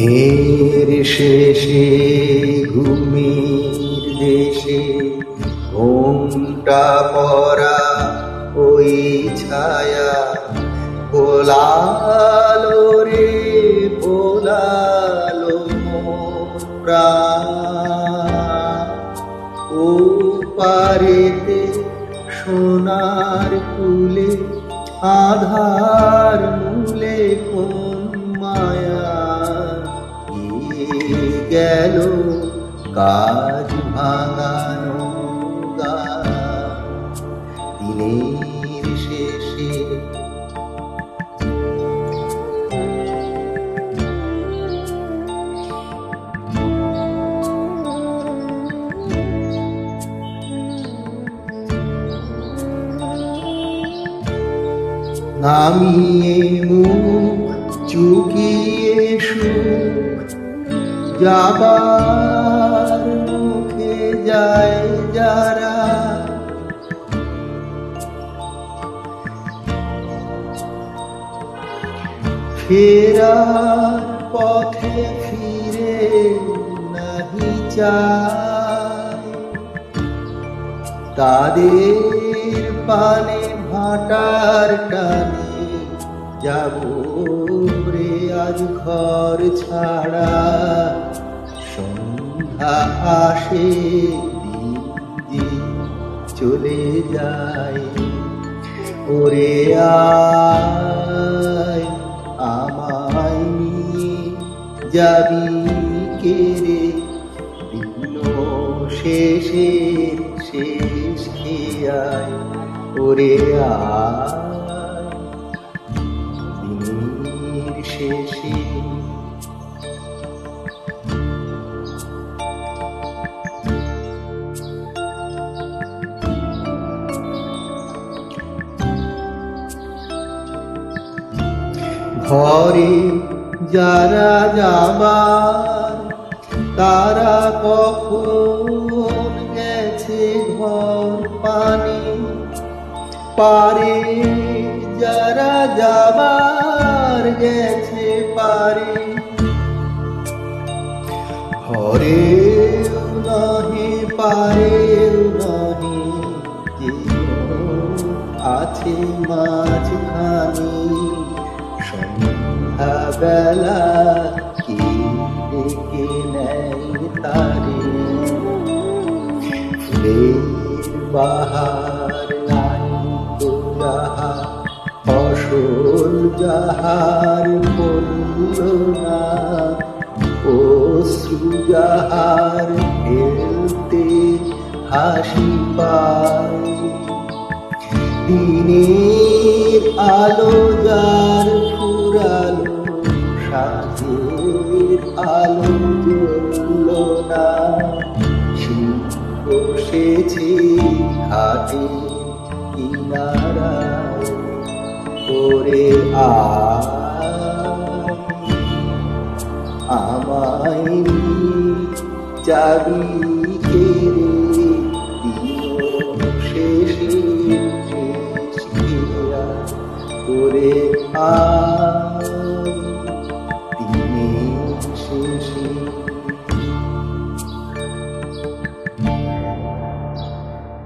দিনের শেষে ঘুমের দেশে ঘোমটা পরা ওই ছায়া পোলালো রে পোলালো মোর প্রাণ। ও পারেতে সোনার কুলে আধার মূলে কোন মায়া গেল কাজ ভাঙানো গান দিনের শেষে। নামিয়ে মুখ চুকিয়ে সুখ যাবার মুখে যায় যারা, ফেরার পথে ফিরে নাহি চায় তাদের পানে ভাটার টানে যাব রে আজ ঘর ছাড়া। সন্ধ্যা আসে দিন যে চলে যায়, ওরে আয় আমায় নিয়ে যাবি কে রে দিন শেষে শেষ খেয়ায়, ওরে আয় দিনের শেষে। ঘরে যারা যাবার তারা কখন গেছে ঘর পানে, পারে যারা যাবার গেছে পারে। ঘরে নহে পারে নহে আছে মাঝখানে। সন্ধ্যা বেলা কে ডেকে নেয় তারে, ফুলের বাহার নাই তো যাহা ফসল যাহার বলল না, অশ্রু যাহার ফেলতে হাসি পায়। দিনের আলো যার ফুরালো সাঁঝের আলো জ্বলল না, বসেছে ঘাটে কিনারায়, ওরে আমায় যাবি কে রে দিন শেষে।